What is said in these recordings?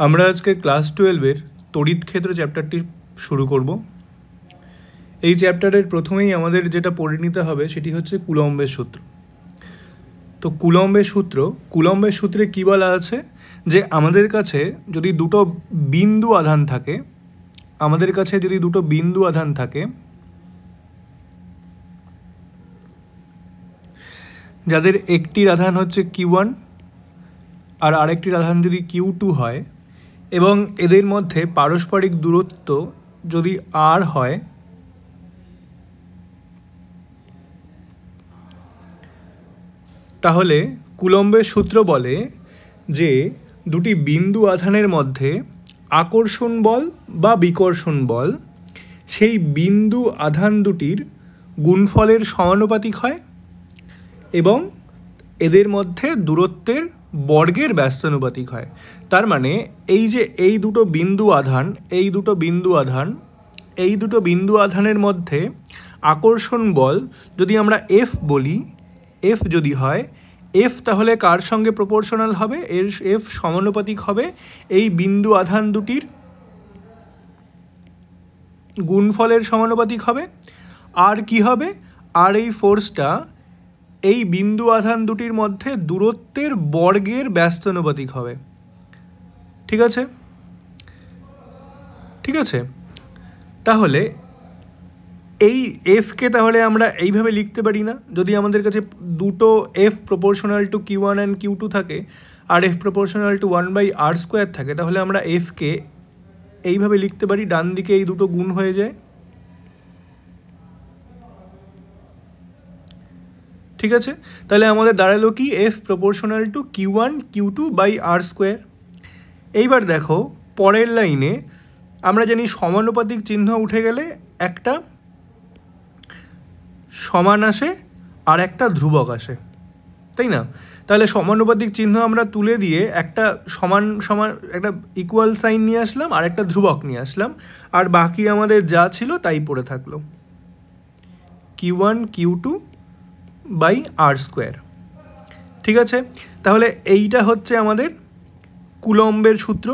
আমরা আজকে ক্লাস 12-এর তড়িৎ ক্ষেত্র চ্যাপ্টারটি শুরু করব। এই চ্যাপ্টারের প্রথমেই আমাদের যেটা পড়ে নিতে হবে সেটি হচ্ছে কুলম্বের সূত্র। তো কুলম্বের সূত্রে কী বলা আছে যে আমাদের কাছে যদি দুটো বিন্দু আধান থাকে যাদের একটির আধান হচ্ছে Q1 আর আরেকটির আধান যদি Q2 হয় এবং এদের মধ্যে পারস্পরিক দূরত্ব যদি R হয়, তাহলে কুলম্বের সূত্র বলে যে দুটি বিন্দু আধানের মধ্যে আকর্ষণ বল বা বিকর্ষণ বল সেই বিন্দু আধান দুটির গুণফলের সমানুপাতিক হয় এবং এদের মধ্যে দূরত্বের বর্গের ব্যস্তানুপাতিক হয়। তার মানে এই যে এই দুটো বিন্দু আধানের মধ্যে আকর্ষণ বল যদি আমরা F বলি, F যদি হয়, F তাহলে কার সঙ্গে প্রপোর্শনাল হবে? এর F সমানুপাতিক হবে এই বিন্দু আধান দুটির গুণফলের সমানুপাতিক হবে। আর কি হবে? আর এই ফোর্সটা এই বিন্দু আধান দুটির মধ্যে দূরত্বের বর্গের ব্যস্তানুপাতিক হবে। ঠিক আছে, তাহলে এই এফকে তাহলে আমরা এইভাবে লিখতে পারি না? যদি আমাদের কাছে দুটো F proportional to Q1 and Q2 থাকে আর F প্রপোর্শনাল টু 1/r² থাকে, তাহলে আমরা Fকে এইভাবে লিখতে পারি, ডান দিকে এই দুটো গুণ হয়ে যায়। ঠিক আছে, তাহলে আমাদের দাঁড়ালো কি? F proportional to Q1 Q2/r²। এইবার দেখো পরের লাইনে আমরা জানি সমানুপাতিক চিহ্ন উঠে গেলে একটা সমান আসে আর একটা ধ্রুবক আসে, তাই না? তাহলে সমানুপাতিক চিহ্ন আমরা তুলে দিয়ে একটা সমান একটা ইকুয়াল সাইন নিয়ে আসলাম আর একটা ধ্রুবক নিয়ে আসলাম, আর বাকি আমাদের যা ছিল তাই পড়ে থাকলো, Q1 Q2/r²। ঠিক আছে, তাহলে এইটা হচ্ছে আমাদের কুলম্বের সূত্র।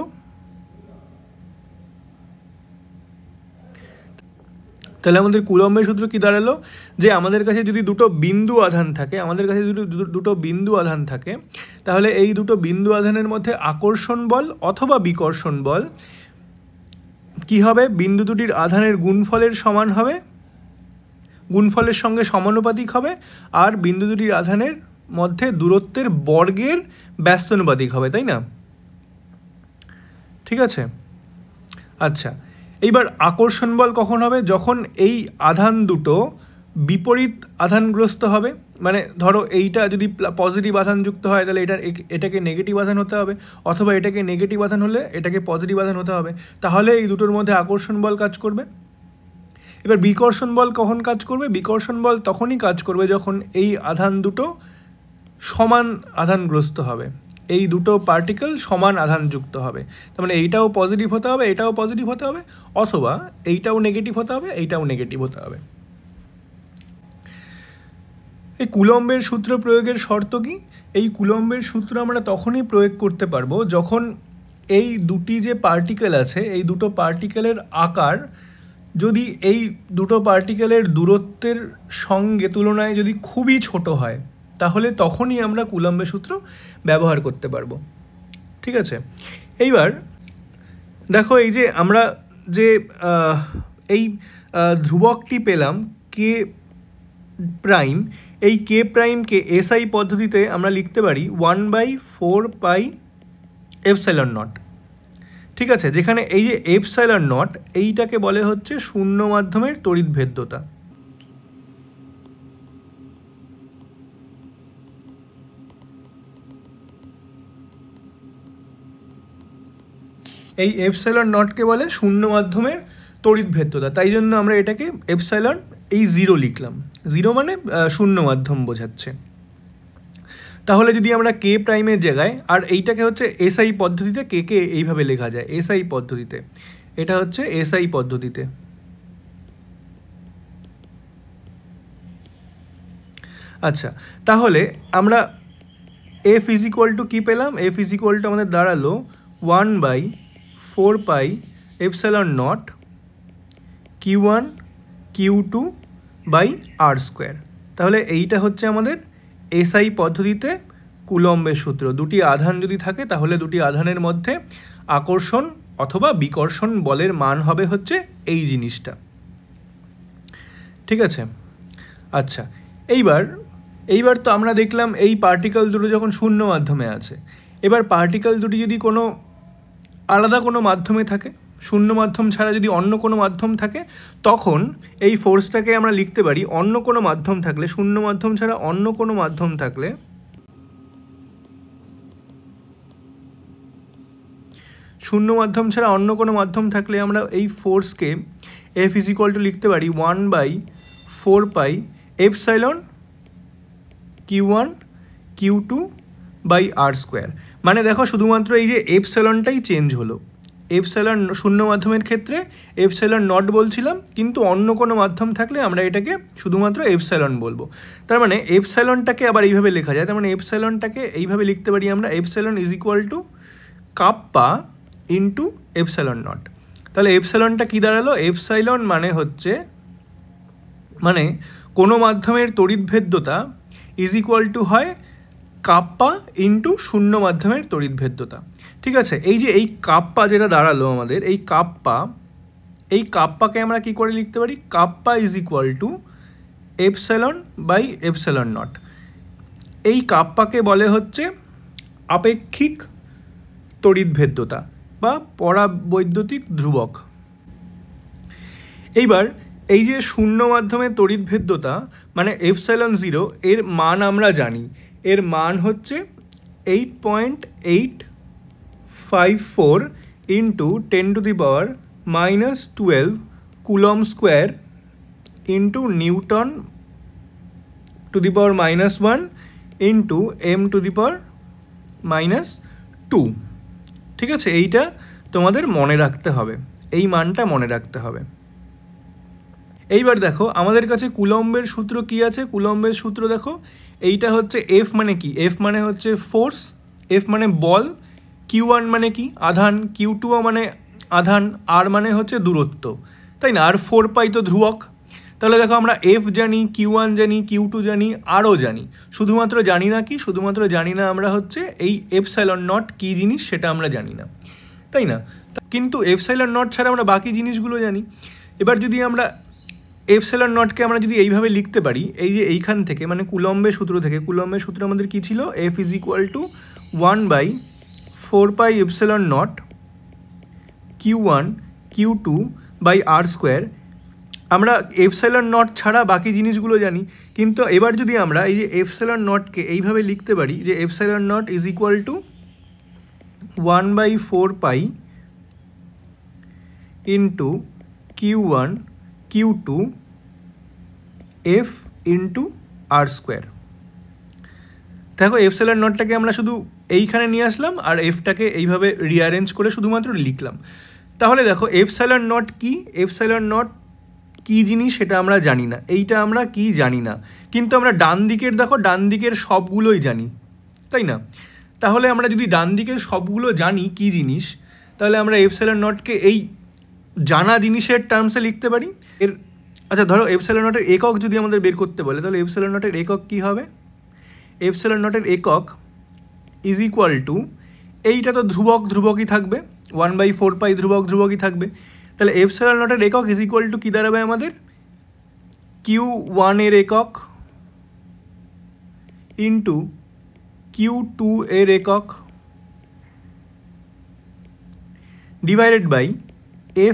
তাহলে আমাদের কুলম্বের সূত্র কি দাঁড়ালো? যে আমাদের কাছে যদি দুটো বিন্দু আধান থাকে তাহলে এই দুটো বিন্দু আধানের মধ্যে আকর্ষণ বল অথবা বিকর্ষণ বল কি হবে? বিন্দু দুটির আধানের গুণফলের সমান হবে, গুণফলের সঙ্গে সমানুপাতিক হবে, আর বিন্দু দুটির আধানের মধ্যে দূরত্বের বর্গের ব্যস্তানুপাতিক হবে, তাই না? ঠিক আছে, আচ্ছা, এইবার আকর্ষণ বল কখন হবে? যখন এই আধান দুটো বিপরীত আধানগ্রস্ত হবে। মানে ধরো এইটা যদি পজিটিভ আধান যুক্ত হয় তাহলে এটাকে নেগেটিভ আধান হতে হবে, অথবা এটাকে নেগেটিভ আধান হলে এটাকে পজিটিভ আধান হতে হবে, তাহলে এই দুটোর মধ্যে আকর্ষণ বল কাজ করবে। এবার বিকর্ষণ বল কখন কাজ করবে? বিকর্ষণ বল তখনই কাজ করবে যখন এই আধান দুটো সমান আধানগ্রস্ত হবে, এই দুটো পার্টিকেল সমান আধানযুক্ত হবে। তার মানে এইটাও পজিটিভ হতে হবে, এটাও পজিটিভ হতে হবে, অথবা এইটাও নেগেটিভ হতে হবে, এইটাও নেগেটিভ হতে হবে। এই কুলম্বের সূত্র প্রয়োগের শর্ত কি? এই কুলম্বের সূত্র আমরা তখনই প্রয়োগ করতে পারবো যখন এই দুটি যে পার্টিকেল আছে, এই দুটো পার্টিকেলের আকার যদি এই দুটো পার্টিকেলের দূরত্বের সঙ্গে তুলনায় যদি খুবই ছোট হয়, তাহলে তখনই আমরা কুলম্বের সূত্র ব্যবহার করতে পারবো। ঠিক আছে, এইবার দেখো এই যে আমরা যে এই ধ্রুবকটি পেলাম কে প্রাইম, এই কে প্রাইমকে SI পদ্ধতিতে আমরা লিখতে পারি 1/4πε0। ঠিক আছে, যেখানে এই যে ε0 এইটাকে বলে হচ্ছে শূন্য মাধ্যমের তড়িৎভেদ্যতা। এই ε0কে বলে শূন্য মাধ্যমের তড়িৎভেদ্যতা, তাই জন্য আমরা এটাকে এপসাইলন এই 0 লিখলাম। 0 মানে শূন্য মাধ্যম বোঝাচ্ছে। তাহলে যদি আমরা কে প্রাইমের জায়গায়, আর এইটাকে হচ্ছে SI পদ্ধতিতে কে এইভাবে লেখা যায়, SI পদ্ধতিতে, এটা হচ্ছে SI পদ্ধতিতে। আচ্ছা, তাহলে আমরা F ইজ ইকুয়াল টু কী পেলাম? F ইজ ইকুয়াল টু আমাদের দাঁড়ালো 1/4πε0 Q1 Q2/r²। তাহলে এইটা হচ্ছে আমাদের এসআই পদ্ধতিতে কুলম্বের সূত্র। দুটি আধান যদি থাকে তাহলে দুটি আধানের মধ্যে আকর্ষণ অথবা বিকর্ষণ বলের মান হবে হচ্ছে এই জিনিসটা। ঠিক আছে, আচ্ছা এইবার তো আমরা দেখলাম এই পার্টিকেল দুটো যখন শূন্য মাধ্যমে আছে। এবার পার্টিকেল দুটি যদি কোনো আলাদা কোনো মাধ্যমে থাকে, শূন্য মাধ্যম ছাড়া যদি অন্য কোনো মাধ্যম থাকে, তখন এই ফোর্সটাকে আমরা লিখতে পারি অন্য কোনো মাধ্যম থাকলে, শূন্য মাধ্যম ছাড়া অন্য কোনো মাধ্যম থাকলে আমরা এই ফোর্সকে F = লিখতে পারি 1/4πε Q1 Q2/r²। মানে দেখো শুধুমাত্র এই যে এপসাইলনটাই চেঞ্জ হলো। এপসাইলন শূন্য মাধ্যমের ক্ষেত্রে এপসাইলন নট বলছিলাম, কিন্তু অন্য কোনো মাধ্যম থাকলে আমরা এটাকে শুধুমাত্র এপসাইলন বলবো। তার মানে এপসাইলনটাকে আবার এইভাবে লেখা যায়। তার মানে এপসাইলনটাকে এইভাবে লিখতে পারি আমরা, epsilon = kappa into epsilon not. তাহলে এপসাইলনটা কী দাঁড়ালো? এপসাইলন মানে হচ্ছে কোনো মাধ্যমের তড়িৎভেদ্যতা = হয় কাপ্পা ইন্টু শূন্য মাধ্যমের তড়িৎভেদ্যতা। ঠিক আছে, এই যে এই কাপ্পা যেটা দাঁড়ালো আমাদের, এই কাপ্পাকে আমরা কি করে লিখতে পারি? কাপ্পা = ε/ε0। এই কাপ্পাকে বলে হচ্ছে আপেক্ষিক তড়িৎভেদ্যতা বা পরাবৈদ্যুতিক ধ্রুবক। এইবার এই যে শূন্য মাধ্যমের তড়িৎভেদ্যতা মানে ε0 এর মান আমরা জানি, এর মান হচ্ছে 8.854 × 10⁻⁻12 coulomb square into Newton (⁻⁻1 × m⁻²। ঠিক আছে, এইটা তোমাদের মনে রাখতে হবে, এই মানটা মনে রাখতে হবে। এইবার দেখো আমাদের কাছে কুলম্বের সূত্র কি আছে? কুলম্বের সূত্র দেখো, এইটা হচ্ছে F মানে কি? F মানে হচ্ছে ফোর্স, F মানে বল, Q1 মানে কি? আধান, Q2 মানে আধান, R মানে হচ্ছে দূরত্ব, তাই না? আর 4π তো ধ্রুবক। তাহলে দেখো আমরা F জানি, Q1 জানি, Q2 জানি, আরও জানি, শুধুমাত্র জানি না কি? শুধুমাত্র জানি না আমরা হচ্ছে এই এপসাইলন নট কী জিনিস সেটা আমরা জানি না, তাই না? কিন্তু এপসাইলন নট ছাড়া আমরা বাকি জিনিসগুলো জানি। এবার যদি আমরা এপসাইলন নটকে আমরা যদি এইভাবে লিখতে পারি, এই যে এইখান থেকে মানে কুলম্বের সূত্র থেকে, কুলম্বের সূত্র আমাদের কী ছিল? F = 1/4πε0 Q1 Q2/r²। আমরা এপসাইলন নট ছাড়া বাকি জিনিসগুলো জানি, কিন্তু এবার যদি আমরা এই যে এপসাইলন নটকে এইভাবে লিখতে পারি যে epsilon not = 1/4π × Q1 Q2 F × r²। দেখো এপসাইলন নটটাকে আমরা শুধু এইখানে নিয়ে আসলাম আর এফটাকে এইভাবে রিঅ্যারেঞ্জ করে শুধুমাত্র লিখলাম। তাহলে দেখো এপসাইলন নট কি? এপসাইলন নট কী জিনিস সেটা আমরা জানি না, এইটা আমরা কি জানি না, কিন্তু আমরা ডান দিকের সবগুলোই জানি, তাই না? তাহলে আমরা যদি ডান দিকের সবগুলো জানি কি জিনিস, তাহলে আমরা এপসাইলন নটকে এই জানা জিনিসের টার্মসে লিখতে পারি। আচ্ছা ধরো এপসাইলন নটের একক যদি আমাদের বের করতে বলে, তাহলে এপসাইলন নটের একক কী হবে? এপসাইলন নটের একক = এইটা তো ধ্রুবকই থাকবে, 1/4π ধ্রুবকই থাকবে। তাহলে এপসাইলন নটের একক = কী দাঁড়াবে আমাদের? Q1 এর একক ইন্টু Q2 এর একক ডিভাইডেড বাই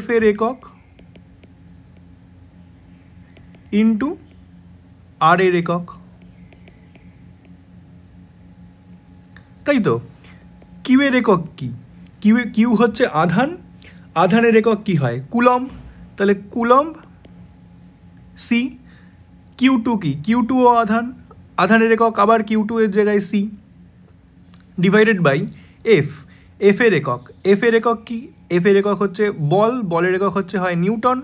F এর একক ইন্টু R এর একক, তাই তো? কিউ এর একক কি? কিউ হচ্ছে আধান, আধানের একক কি হয়? কুলম্ব। তাহলে কুলম্ব সি। Q2 কি? Q2ও আধান, আধানের একক আবার Q2 এর জায়গায় সি ডিভাইডেড বাই F এর একক। F এর একক কি? F এর একক হচ্ছে বল, বলের একক হচ্ছে হয় নিউটন।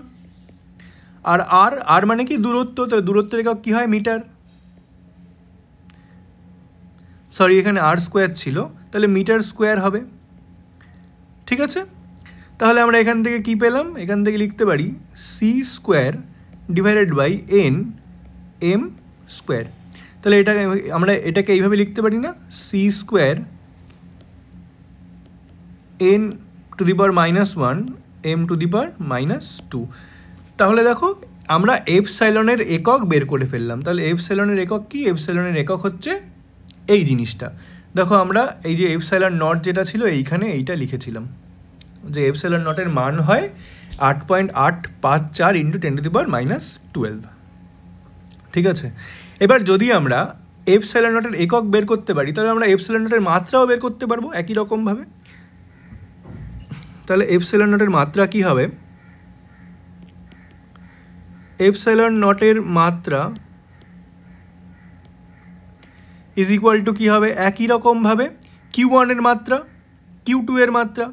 আর আর মানে কি? দূরত্ব, তাহলে দূরত্বের একক কী হয়? মিটার। সরি, এখানে r² ছিল, তাহলে মিটার স্কোয়ার হবে। ঠিক আছে, তাহলে আমরা এখান থেকে কি পেলাম, এখান থেকে লিখতে পারি C square divided by N M square. তাহলে আমরা এটাকে এইভাবে লিখতে পারি না, C square N to the power -1 M to the power -2। তাহলে দেখো আমরা এপসাইলনের একক বের করে ফেললাম। তাহলে এপসাইলনের একক কি, এপসাইলনের একক হচ্ছে এই জিনিসটা। দেখো আমরা এই যে এপসাইলন নট যেটা ছিল এইখানে এইটা লিখেছিলাম যে এপসাইলন নটের মান হয় 8.854 × 10⁻12। ঠিক আছে, এবার যদি আমরা এপসাইলন নটের একক বের করতে পারি তাহলে আমরা এপসাইলন নটের মাত্রাও বের করতে পারবো একই রকমভাবে। তাহলে এপসাইলন নটের মাত্রা কি হবে, এপসাইলন নটের মাত্রা ইজ ইকুয়াল টু কী হবে, একই রকমভাবে Q1 এর মাত্রা Q2 এর মাত্রা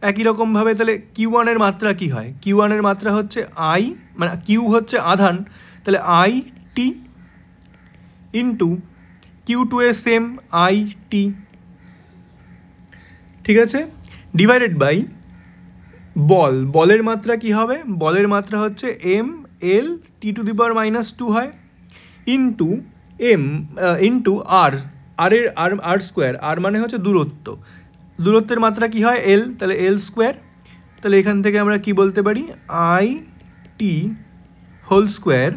একই রকমভাবে। তাহলে Q1 এর মাত্রা কি হয়, Q1 এর মাত্রা হচ্ছে I, মানে Q হচ্ছে আধান, তাহলে IT ইন্টু Q2 এর সেম IT, ঠিক আছে, ডিভাইডেড বাই বলের মাত্রা কি হবে, বলের মাত্রা হচ্ছে ML T⁻² হয় ইন্টু ইন্টু আর স্কোয়ার, আর মানে হচ্ছে দূরত্ব, দূরত্বের মাত্রা কি হয় L, তাহলে L স্কোয়ার। তাহলে এখান থেকে আমরা কি বলতে পারি, IT whole square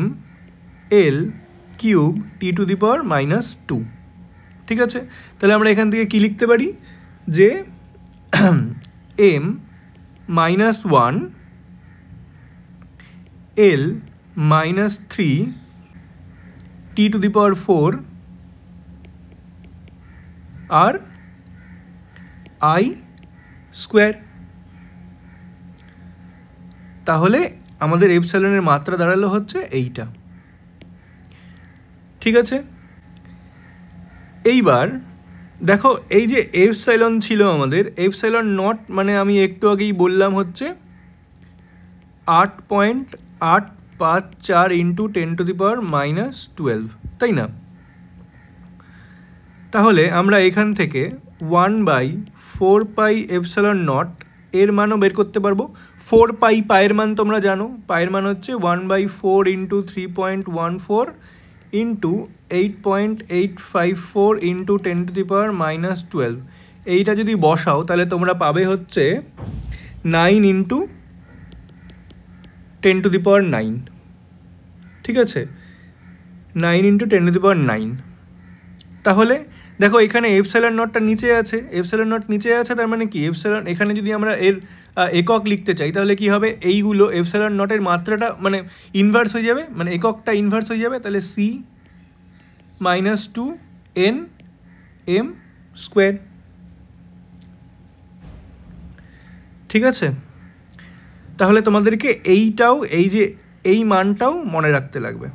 ML cube T⁻²। ঠিক আছে, তাহলে আমরা এখান থেকে কি লিখতে পারি যে M-1 L-3 T⁴ R I square. তাহলে আমাদের এপসাইলনের মাত্রা দাঁড়ালো হচ্ছে এইটা। ঠিক আছে, এইবার দেখো এই যে এপসাইলন ছিল আমাদের, এপসাইলন নট মানে আমি একটু আগেই বললাম হচ্ছে 8.854 × 10⁻12, তাই না? তাহলে আমরা এখান থেকে 1/4π এপসাইলন নট এর মানও বের করতে পারবো। 4π পায়ের মান তোমরা জানো, পায়ের মান হচ্ছে 1/4 × 3.14 × 8.854 × 10⁻12। এইটা যদি বসাও তাহলে তোমরা পাবে হচ্ছে 9 × 10⁹। ঠিক আছে, 9 × 10⁹। তাহলে দেখো এখানে এপসাইলন নটটা নিচে আছে, এপসাইলন নট নিচে আছে, তার মানে কি এপসাইলন, এখানে যদি আমরা এর একক লিখতে চাই তাহলে কি হবে, এইগুলো এপসাইলন নটের মাত্রাটা মানে ইনভার্স হয়ে যাবে, মানে এককটা ইনভার্স হয়ে যাবে। তাহলে C-2 nm স্কোয়ার। ঠিক আছে, তাহলে তোমাদেরকে এইটাও, এই যে এই মানটাও মনে রাখতে লাগবে,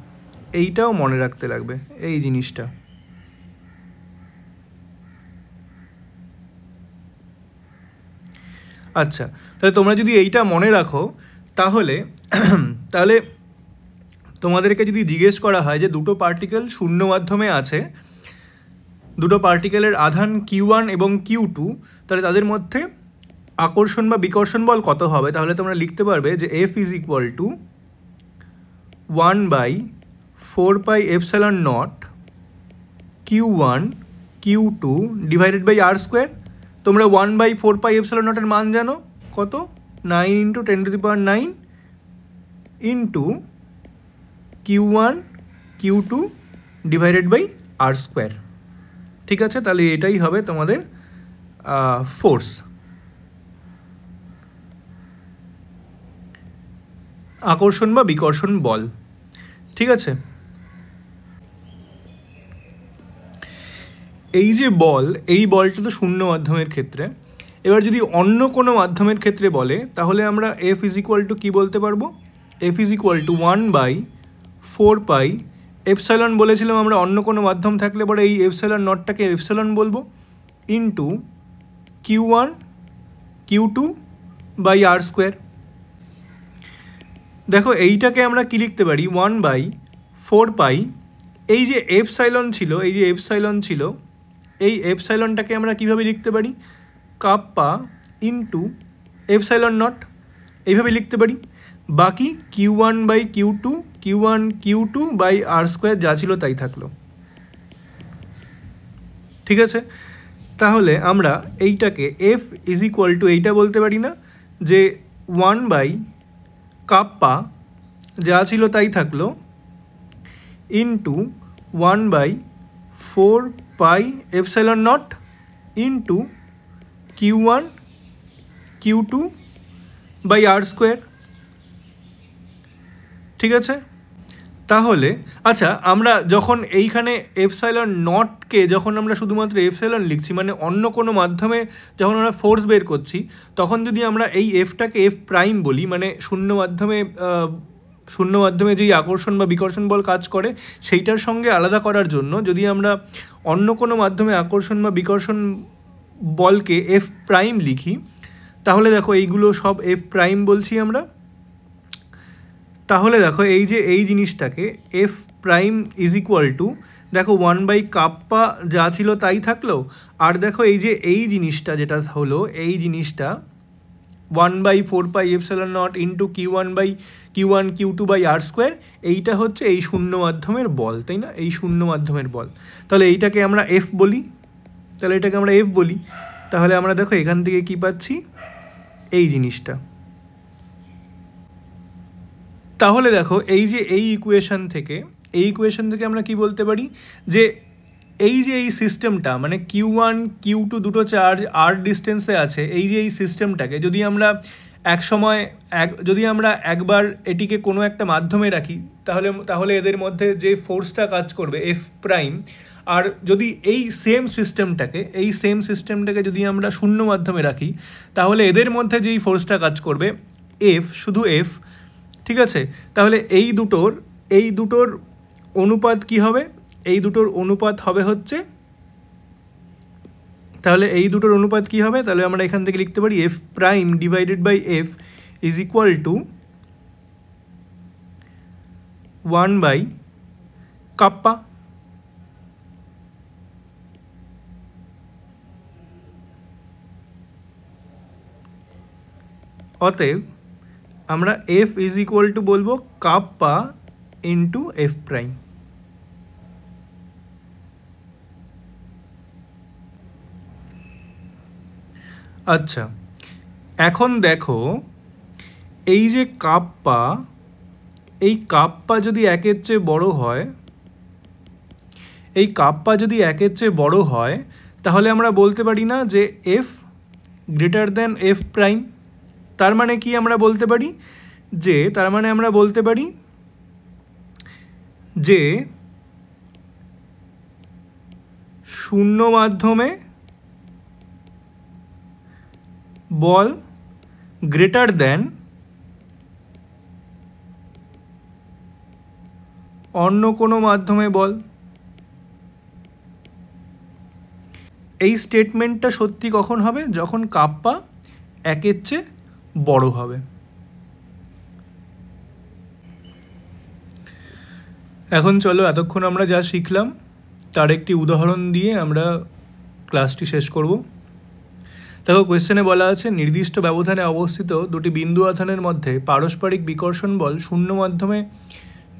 এইটাও মনে রাখতে লাগবে, এই জিনিসটা। আচ্ছা, তাহলে তোমরা যদি এইটা মনে রাখো তাহলে তাহলে তোমাদেরকে যদি জিজ্ঞেস করা হয় যে দুটো পার্টিকেল শূন্য মাধ্যমে আছে, দুটো পার্টিকেলের আধান Q1 এবং Q2, তাহলে তাদের মধ্যে আকর্ষণ বা বিকর্ষণ বল কত হবে, তাহলে তোমরা লিখতে পারবে যে F = 1/4π epsilon naught Q1 Q2 divided by R square. তোমরা 1/4π এপসাইলন নটের মান জানো কত, 9 × 10⁹ into Q1 Q2 divided by R square. ঠিক আছে, তাহলে এটাই হবে তোমাদের ফোর্স, আকর্ষণ বা বিকর্ষণ বল। ঠিক আছে, এই যে বল, এই বলটা তো শূন্য মাধ্যমের ক্ষেত্রে। এবার যদি অন্য কোনো মাধ্যমের ক্ষেত্রে বলে তাহলে আমরা F = কী বলতে পারবো, F = 1/4π এপসাইলন বলেছিলাম আমরা, অন্য কোনো মাধ্যম থাকলে পরে এই এপসাইলন নটটাকে এপসাইলন বলবো into Q1 Q2 by R square. দেখো এইটাকে আমরা কি লিখতে পারি, 1/4π, এই যে এপসাইলন ছিল, এই যে এপসাইলন ছিল, এই এপসাইলনটাকে আমরা কিভাবে লিখতে পারি, কাপ্পা ইন্টু এপসাইলন নট, এইভাবে লিখতে পারি। বাকি Q1/Q2 Q1Q2 by R square যা ছিল তাই থাকলো। ঠিক আছে, তাহলে আমরা এইটাকে এফ ইজ ইকুয়াল টু এইটা বলতে পারি না যে 1/কাপ্পা যা ছিল তাই থাকলো into 1/4 epsilon nought into Q1 Q2 by R square. ঠিক আছে, তাহলে আচ্ছা আমরা যখন এইখানে এপসাইলন নটকে যখন আমরা শুধুমাত্র এপসাইলন লিখছি, মানে অন্য কোনো মাধ্যমে যখন আমরা ফোর্স বের করছি, তখন যদি আমরা এই এফটাকে এফ প্রাইম বলি, মানে শূন্য মাধ্যমে যেই আকর্ষণ বা বিকর্ষণ বল কাজ করে সেইটার সঙ্গে আলাদা করার জন্য যদি আমরা অন্য কোনো মাধ্যমে আকর্ষণ বা বিকর্ষণ বলকে এফ প্রাইম লিখি, তাহলে দেখো এইগুলো সব এফ প্রাইম বলছি আমরা। তাহলে দেখো এই যে এই জিনিসটাকে F prime is equal two দেখো 1/কাপ্পা যা ছিল তাই থাকলো, আর দেখো এই যে এই জিনিসটা যেটা হলো এই জিনিসটা 1/4 epsilon nought into Q1 Q2 by R square, এইটা হচ্ছে এই শূন্য মাধ্যমের বল, তাই না? এই শূন্য মাধ্যমের বল। তাহলে এইটাকে আমরা এফ বলি, তাহলে আমরা দেখো এখান থেকে কি পাচ্ছি, এই জিনিসটা। তাহলে দেখো এই যে এই ইকুয়েশন থেকে আমরা কি বলতে পারি যে এই যে এই সিস্টেমটা, মানে Q1 Q2 দুটো চার্জ আর ডিস্টেন্সে আছে, এই যে এই সিস্টেমটাকে যদি আমরা একবার এটিকে কোনো একটা মাধ্যমে রাখি, তাহলে এদের মধ্যে যে ফোর্সটা কাজ করবে এফ প্রাইম, আর যদি এই সেম সিস্টেমটাকে যদি আমরা শূন্য মাধ্যমে রাখি, তাহলে এদের মধ্যে যেই ফোর্সটা কাজ করবে এফ, শুধু এফ। ঠিক আছে, তাহলে এই দুটোর অনুপাত কি হবে? এই দুটোর অনুপাত হবে হচ্ছে, তাহলে আমরা এখান থেকে লিখতে পারি F prime divided by F is equal to 1/কাপ্পা। অতএব আমরা এফ ইজ ইকুয়াল টু বলবো কাপ্পা ইন্টু এফ প্রাইম। আচ্ছা, এখন দেখো এই যে কাপ্পা যদি একের চেয়ে বড় হয়, তাহলে আমরা বলতে পারি না যে F greater than F prime. তার মানে কি আমরা বলতে পারি যে শূন্য মাধ্যমে বল গ্রেটার দ্যান অন্য কোনো মাধ্যমে বল। এই স্টেটমেন্টটা সত্যি কখন হবে? যখন কাপ্পা একের চেয়ে বড় হবে। এখন চলো এতক্ষণ আমরা যা শিখলাম তার একটি উদাহরণ দিয়ে আমরা ক্লাসটি শেষ করব। দেখো কোয়েশ্চেনে বলা আছে নির্দিষ্ট ব্যবধানে অবস্থিত দুটি বিন্দু আধানের মধ্যে পারস্পরিক বিকর্ষণ বল শূন্য মাধ্যমে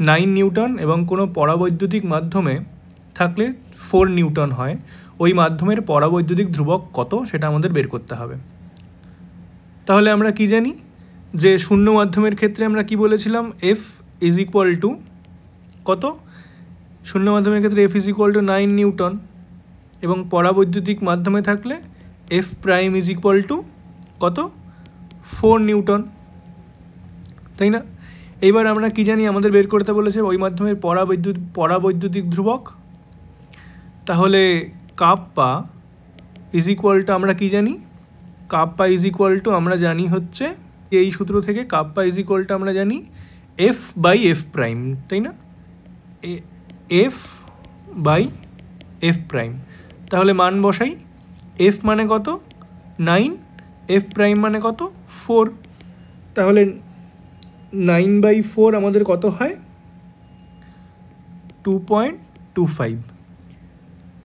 9 নিউটন এবং কোনো পরাবৈদ্যুতিক মাধ্যমে থাকলে 4 নিউটন হয়। ওই মাধ্যমের পরাবৈদ্যুতিক ধ্রুবক কত সেটা আমাদের বের করতে হবে। তাহলে আমরা কি জানি যে শূন্য মাধ্যমের ক্ষেত্রে আমরা কি বলেছিলাম, এফ ইজ ইকুয়াল টু কত? শূন্য মাধ্যমের ক্ষেত্রে F is equal two 9 Newton এবং পরাবৈদ্যুতিক মাধ্যমে থাকলে F prime is equal two কত? 4 নিউটন, তাই না? এইবার আমরা কি জানি, আমাদের বের করতে বলেছে ওই মাধ্যমের পরাবৈদ্যুতিক ধ্রুবক। তাহলে কাপ্পা ইজ ইকুয়াল টু আমরা কি জানি, কাপ্পা ইজ ইকুয়াল টু আমরা জানি হচ্ছে এই সূত্র থেকে কাপ্পা ইজ ইকুয়াল টু আমরা জানি এফ বাই এফ প্রাইম, তাই না? F by F prime. তাহলে মান বসাই, এফ মানে কত? 9, এফ প্রাইম মানে কত? 4। তাহলে 9/4 আমাদের কত হয়? 2.25।